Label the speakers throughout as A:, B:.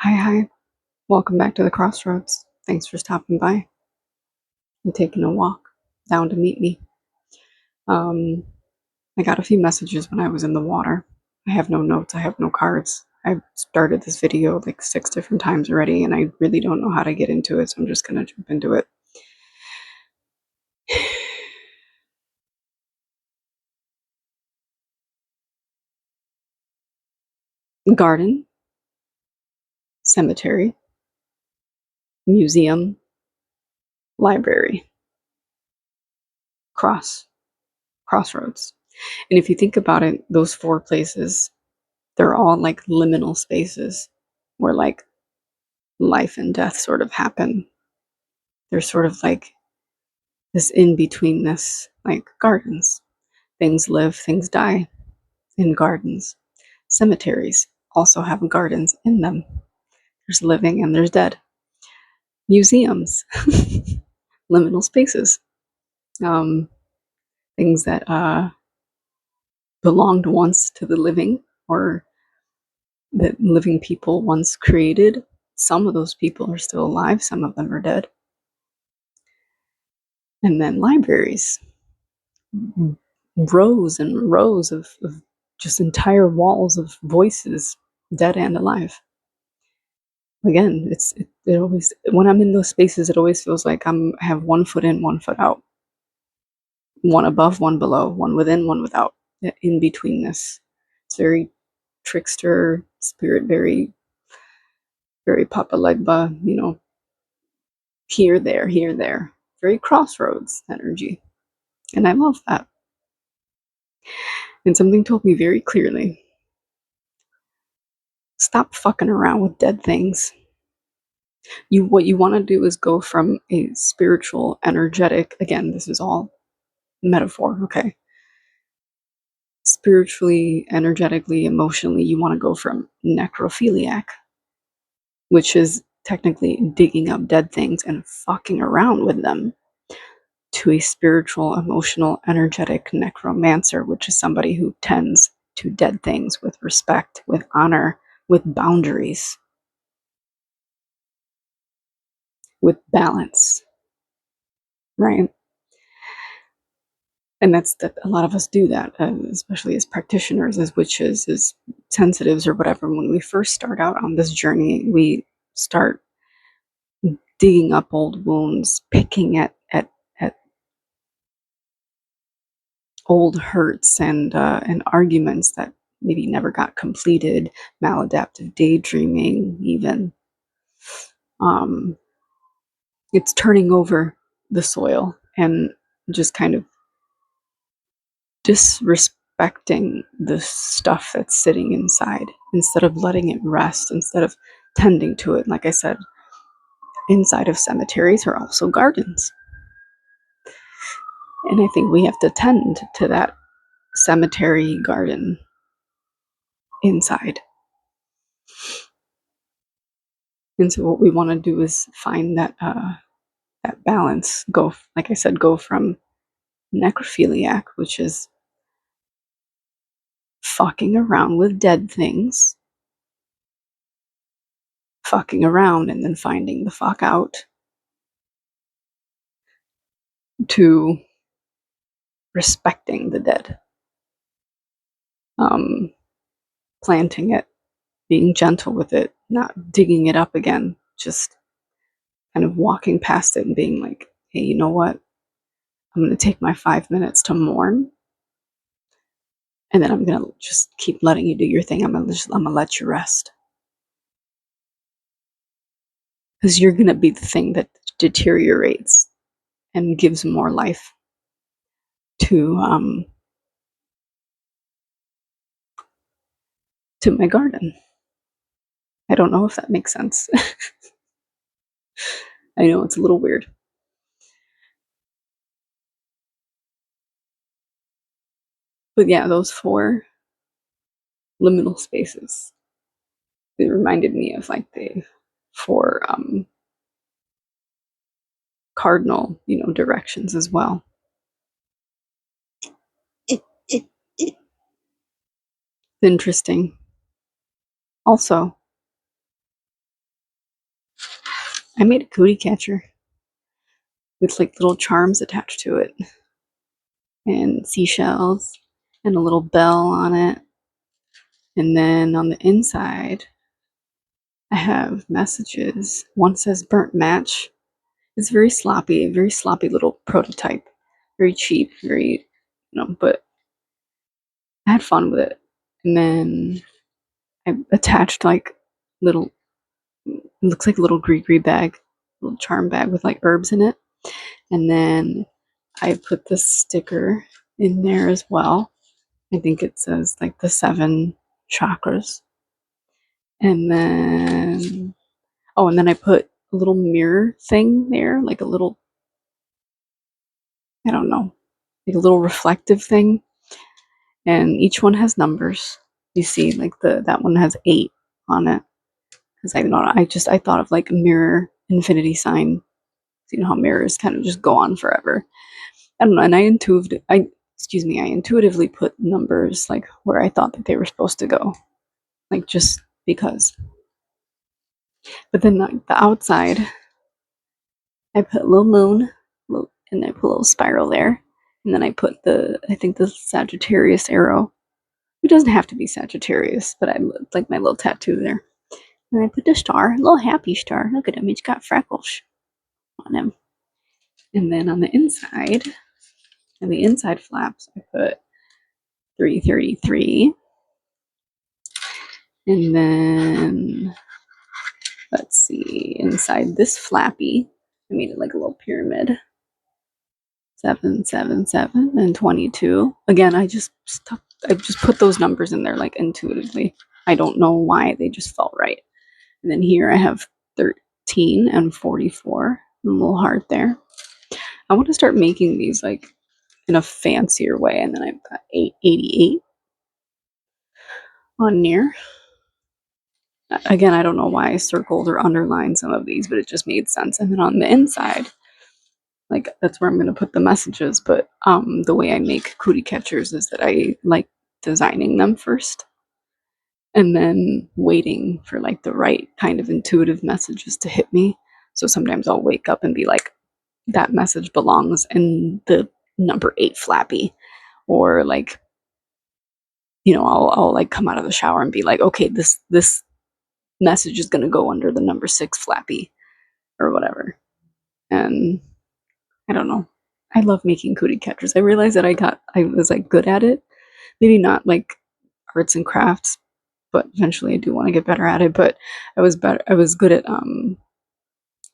A: Hi. Welcome back to the Crossroads. Thanks for stopping by and taking a walk down to meet me. I got a few messages when I was in the water. I have no notes. I have no cards. I've started this video like 6 different times already, and I really don't know how to get into it, so I'm just going to jump into it. Garden, cemetery, museum, library, crossroads. And if you think about it, those 4 places, they're all like liminal spaces where like life and death sort of happen. They're sort of like this in-betweenness, like gardens. Things live, things die in gardens. Cemeteries also have gardens in them. There's living and there's dead. Museums, liminal spaces, um, things that belonged once to the living or that living people once created. Some of those people are still alive, some of them are dead. And then libraries, rows and rows of just entire walls of voices, dead and alive. Again, it always, when I'm in those spaces, it always feels like I have 1 foot in, 1 foot out, one above, one below, one within, one without, in between this. It's very trickster spirit, very, very Papa Legba, here, there, very crossroads energy. And I love that. And something told me very clearly, stop fucking around with dead things. What you want to do is go from a spiritual, energetic, again, this is all metaphor, okay? Spiritually, energetically, emotionally, you want to go from necrophiliac, which is technically digging up dead things and fucking around with them, to a spiritual, emotional, energetic necromancer, which is somebody who tends to dead things with respect, with honor, with boundaries, with balance, right? And that's that a lot of us do that, especially as practitioners, as witches, as sensitives, or whatever. When we first start out on this journey, we start digging up old wounds, picking at old hurts and arguments that maybe never got completed, maladaptive daydreaming, even. It's turning over the soil and just kind of disrespecting the stuff that's sitting inside instead of letting it rest, instead of tending to it. Like I said, inside of cemeteries are also gardens. And I think we have to tend to that cemetery garden inside. And so what we want to do is find that balance. Go, like I said, go from necrophiliac, which is fucking around with dead things, fucking around and then finding the fuck out, to respecting the dead, planting it, being gentle with it, not digging it up again, just kind of walking past it and being like, hey, you know what? I'm going to take my 5 minutes to mourn, and then I'm going to just keep letting you do your thing. I'm going to let you rest. Because you're going to be the thing that deteriorates and gives more life to my garden. I don't know if that makes sense. I know it's a little weird. But yeah, those 4 liminal spaces, it reminded me of like the 4 cardinal, directions as well. Interesting. Also, I made a cootie catcher with like little charms attached to it and seashells and a little bell on it. And then on the inside, I have messages. One says burnt match. It's very sloppy little prototype. Very cheap, but I had fun with it. And then I attached like little, it looks like a little gree bag, little charm bag with like herbs in it. And then I put the sticker in there as well. I think it says like the 7 chakras. And then, and then I put a little mirror thing there, like a little, I don't know, like a little reflective thing. And each one has numbers. You see, like that one has 8 on it. Because I don't know, I thought of like a mirror infinity sign. So you know how mirrors kind of just go on forever. I don't know, and I intuitively put numbers like where I thought that they were supposed to go, like just because. But then the outside, I put a little moon, and I put a little spiral there, and then I put I think the Sagittarius arrow. It doesn't have to be Sagittarius, but I like my little tattoo there. And I put the star, a little happy star. Look at him, he's got freckles on him. And then on the inside flaps, I put 333. And then, let's see, inside this flappy, I made it like a little pyramid. 777 and 22. Again, I just put those numbers in there like intuitively. I don't know why, they just felt right. And then here I have 13 and 44. A little heart there. I want to start making these like in a fancier way. And then I've got 888 on near. Again, I don't know why I circled or underlined some of these, but it just made sense. And then on the inside, like that's where I'm going to put the messages. But the way I make cootie catchers is that I like designing them first and then waiting for like the right kind of intuitive messages to hit me. So sometimes I'll wake up and be like, that message belongs in the number 8 flappy, or like, I'll like come out of the shower and be like, okay, this message is going to go under the number 6 flappy or whatever. And I don't know. I love making cootie catchers. I realized that I was like good at it. Maybe not like arts and crafts, but eventually I do want to get better at it. But I was good at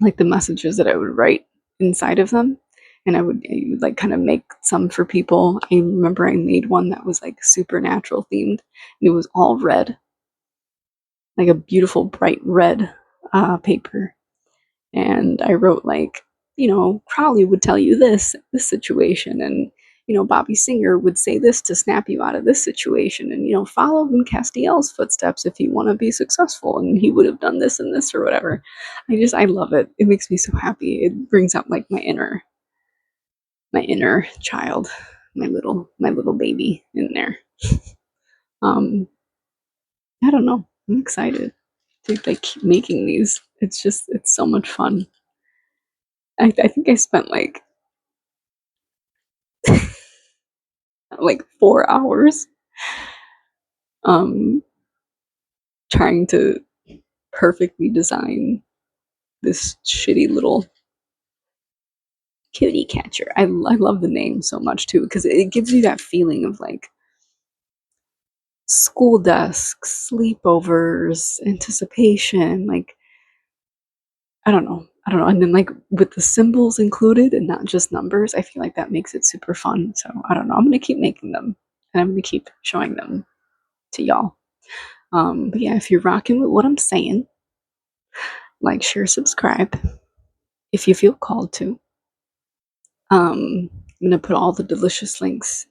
A: like the messages that I would write inside of them. And I would like kind of make some for people. I remember I made one that was like supernatural themed. And it was all red, like a beautiful bright red paper. And I wrote like, Crowley would tell you this situation, and Bobby Singer would say this to snap you out of this situation, and follow in Castiel's footsteps if you want to be successful, and he would have done this and this or whatever. I love it. It makes me so happy. It brings out like my inner child, my little baby in there. I don't know. I'm excited to like keep making these. It's so much fun. I think I spent like 4 hours trying to perfectly design this shitty little cutie catcher. I love the name so much too, because it gives you that feeling of like school desks, sleepovers, anticipation, like I don't know. And then like with the symbols included and not just numbers, I feel like that makes it super fun. So I don't know. I'm gonna keep making them and I'm gonna keep showing them to y'all. But yeah, if you're rocking with what I'm saying, like, share, subscribe if you feel called to. I'm gonna put all the delicious links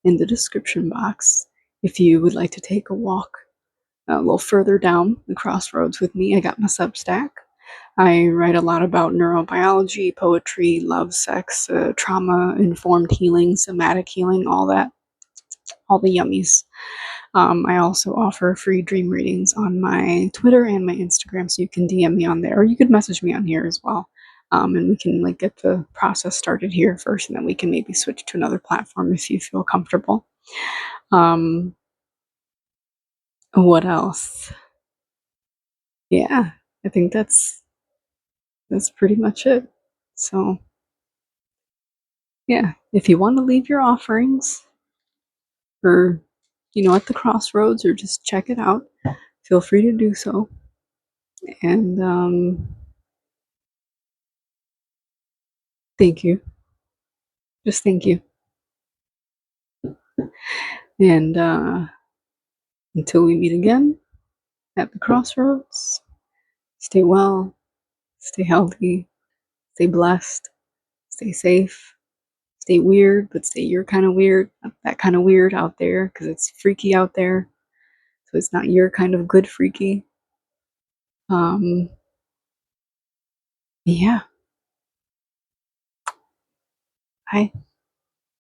A: in the description box. If you would like to take a walk a little further down the crossroads with me, I got my Substack. I write a lot about neurobiology, poetry, love, sex, trauma-informed healing, somatic healing, all that, all the yummies. I also offer free dream readings on my Twitter and my Instagram, so you can DM me on there, or you could message me on here as well. And we can like get the process started here first, and then we can maybe switch to another platform if you feel comfortable. Um, what else? Yeah, I think that's pretty much it. So yeah, if you want to leave your offerings, or at the crossroads, or just check it out, feel free to do so. And thank you. Just thank you. And until we meet again at the crossroads, stay well, stay healthy, stay blessed, stay safe, stay weird, but stay your kind of weird, not that kind of weird out there, because it's freaky out there. So it's not your kind of good freaky. Um, yeah. Bye.